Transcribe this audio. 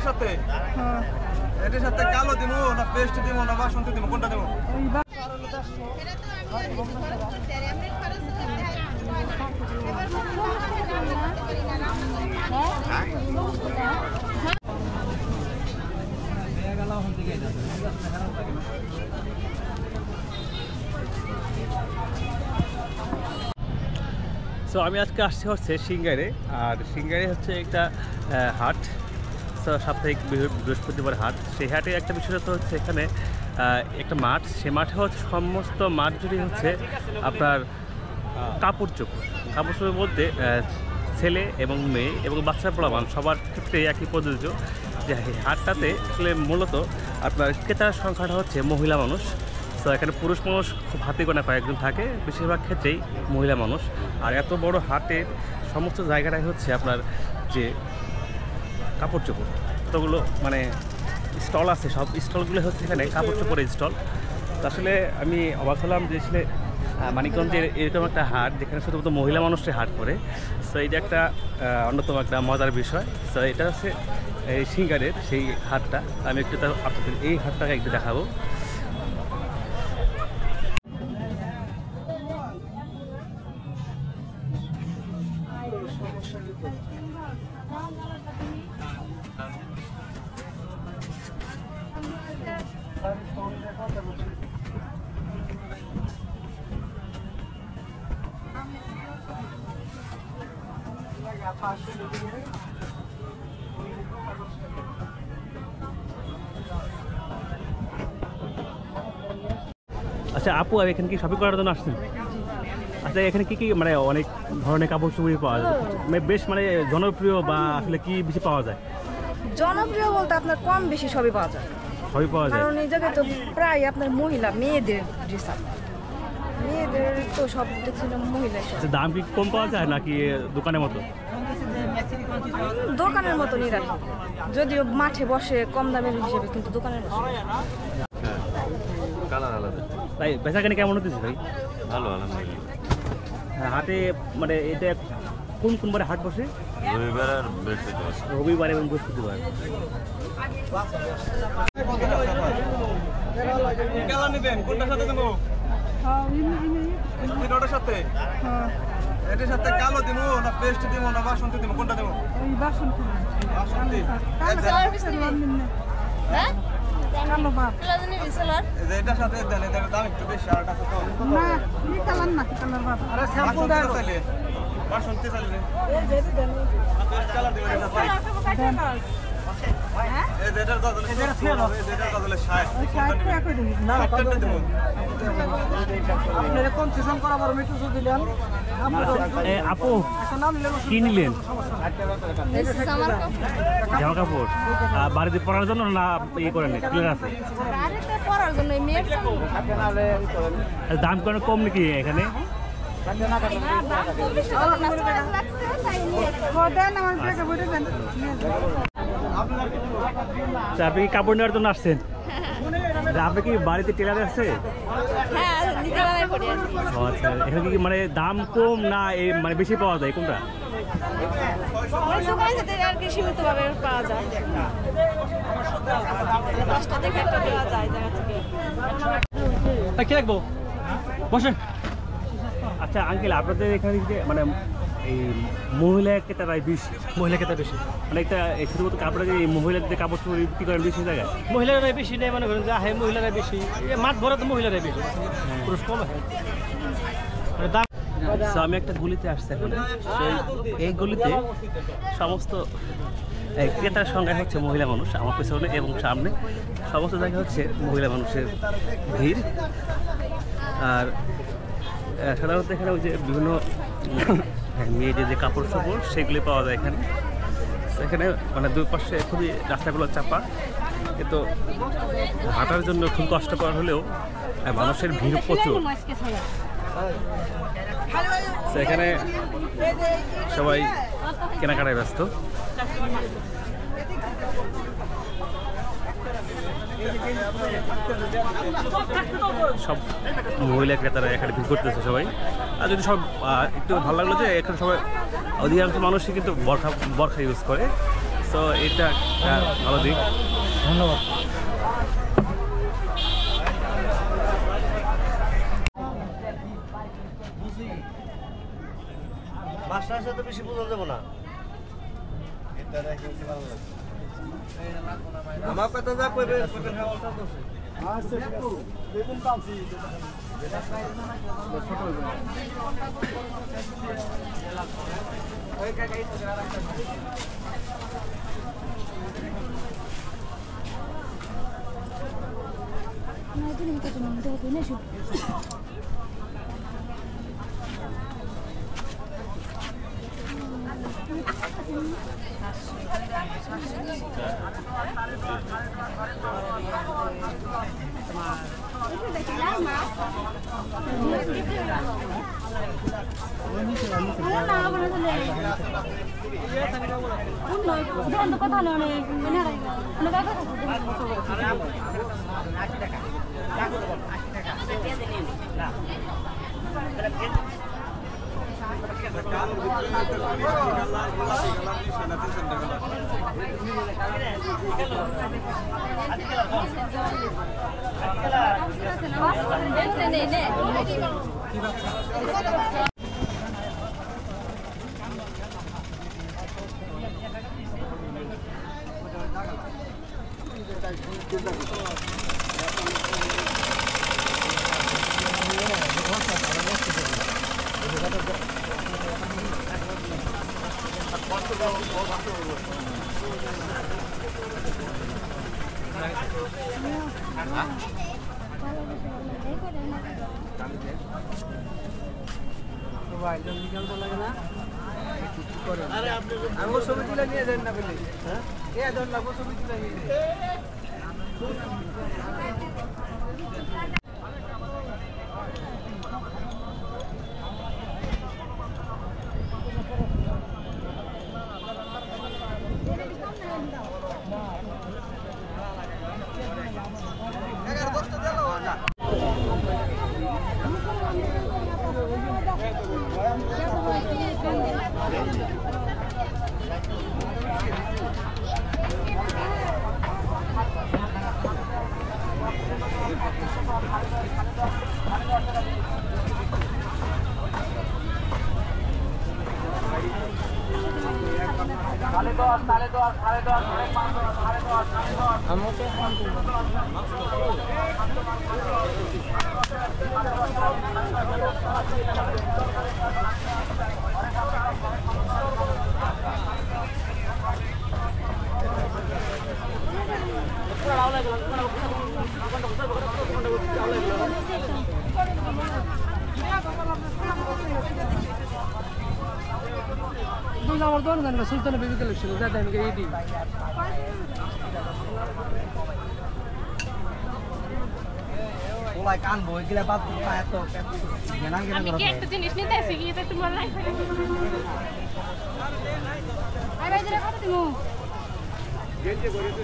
সাথে এটার সাথে কালো দিব না পেস্ট দিব না বাসন্তী দিব কোনটা দেব? সো আমি আজকে আসছি হচ্ছে সিঙ্গারে, আর সিঙ্গারে হচ্ছে একটা হাট, সাপ্তাহিক বৃহস্পতিবার হাট। সেই হাটে একটা বিশেষত হচ্ছে এখানে একটা মাঠ, সে মাঠে হচ্ছে সমস্ত মাঠ জুড়ে হচ্ছে আপনার কাপড় চোপড় বলতে ছেলে এবং মেয়ে এবং বাচ্চা পোলাপান সবার ক্ষেত্রে একই প্রযোজ্য, যে হাটটাতে আসলে মূলত আপনার ক্রেতার সংখ্যাটা হচ্ছে মহিলা মানুষ। তো এখানে পুরুষ মানুষ খুব হাতে গোনা কয়েকজন থাকে, বেশিরভাগ ক্ষেত্রেই মহিলা মানুষ। আর এত বড় হাটের সমস্ত জায়গাটাই হচ্ছে আপনার যে কাপড় চোপড়, কতগুলো মানে স্টল আছে, সব স্টলগুলো হচ্ছে এখানে কাপড় চোপড়ের স্টল। তো আসলে আমি অবাক হলাম যে আসলে মানিকগঞ্জের এরকম একটা হাট যেখানে শুধুমাত্র মহিলা মানুষের হাট করে। সো এটা একটা অন্যতম একটা মজার বিষয়। সো এটা হচ্ছে এই সিঙ্গারের সেই হাটটা, আমি একটু আপনাদের এই হাটটাকে একটু দেখাবো। আচ্ছা আপু, এখানে কি শপিং করার জন্য আসছেন? আচ্ছা এখানে কি কি মানে অনেক ধরনের কাপড় চোপড় পাওয়া যায়, মানে বেশ মানে জনপ্রিয় বা আসলে কি বেশি পাওয়া যায়? জনপ্রিয় বলতে আপনার কম বেশি সবই পাওয়া যায়, সবই পাওয়া যায়। কারণ এই জায়গায় তো প্রায় আপনার মহিলা মেয়েদের ড্রেস আপ, মেয়েদের তো সব দেখছি মহিলা। দাম কি কম পাওয়া যায় নাকি দোকানের মতো? দোকানের মতনই রাখি, যদিও মাঠে বসে কম দামের হিসেবে, কিন্তু দোকানের তাই বেচাকেনি কেমন হতেছে ভাই? ভালো আলহামদুলিল্লাহ। হাটে মানে এটা কোন কোন বারে হাট বসে? রবিবার আর বৃহস্পতিবার। রবিবার এবং বৃহস্পতিবার। কালা নেবেন কোনটার সাথে দেব? এটার সাথে এটার সাথে কালো দিব না পেস্ট দিব না বাসন্তী দিব কোনটা দেব? বাসন্তী। হ্যাঁ কালো বাপ এটার সাথে দেন, এটার দাম একটু বেশি, আর টাকা কম না। কি কালার না কি কালার বাপ? আরে স্যাম্পল দাও তাইলে বাসন্তী চাইলে পেস্ট কালার দিবেন এটা দেন। হ্যাঁ এই এটার কত হলো? এটার কত হলো? 60 টাকা করে দিন না, কতটা দেব? আপনারা কনসেশন করা বড় মিটু দিলেন। আপু কি নিলেন? জামা কাপড় বাড়িতে পরার জন্য না ইয়ে করেন ক্লিয়ার আছে? বাড়িতে পরার জন্য মেয়ের জন্য। দাম কোনো কম নাকি এখানে? আপনি কি কাপড় নেওয়ার জন্য আসছেন? আপনি কি বাড়িতে টেলার আছে? আচ্ছা, এখানে কি মানে দাম কম না মানে বেশি পাওয়া যায় কোনটা? সীমিতভাবে পাওয়া যায়, 10টা দেখে একটা দেওয়া যায় জায়গা থেকে। কি রাখবো বসেন। আচ্ছা আঙ্কেল, আপনাদের এখানে যে মানে এই মহিলা ক্রেতারাই বেশি, মহিলা ক্রেতা বেশি, মানে একটা শুধুমাত্র কাপড়ে যে মহিলাদের কাপড় চোপড় বিক্রি করেন বেশি জায়গায়? মহিলারাই বেশি নেই, মনে করেন যে হ্যাঁ মহিলারাই বেশি, মাঠ ভরা তো মহিলারাই বেশি, পুরুষ কম হয়। দাম আমি একটা গলিতে আসছি এখন, এই গলিতে সমস্ত ক্রেতার সংখ্যা হচ্ছে মহিলা মানুষ, আমার পেছনে এবং সামনে সমস্ত জায়গায় হচ্ছে মহিলা মানুষের ভিড়। আর সাধারণত এখানে ওই যে বিভিন্ন মেয়েদের যে কাপড় চোপড় সেগুলি পাওয়া যায় এখানে। এখানে মানে দুই পাশে খুবই রাস্তাগুলো চাপা, কিন্তু হাঁটার জন্য খুব কষ্টকর হলেও মানুষের ভিড় প্রচুর। এখানে সবাই কেনাকাটায় ব্যস্ত। সব মহিলা ক্রেতারা এখানে ভিড় করতেছে সবাই। আর যদি সব একটু ভালো লাগলো যে এখানে সবাই অধিকাংশ মানুষই কিন্তু বরখা ইউজ করে, সো এটা একটা ভালো দিক। ধন্যবাদ। মাস্টার সাথে বেশি বোঝা যাবো না। আমার কথা যা কইবে আমি ছবি তুলে নিয়ে যান না বলে, হ্যাঁ ছবি তুলে নিয়ে আমার দোকান সুলতান বেবি কালেকশন যাতে আমি এইটি ওলাই কান বই গিলা বাদ এত জানা গিলা আমি কি একটা জিনিস নিতে এসে গিয়ে একটু বল নাই আরে জরা কত দিমু গেঞ্জে করে তো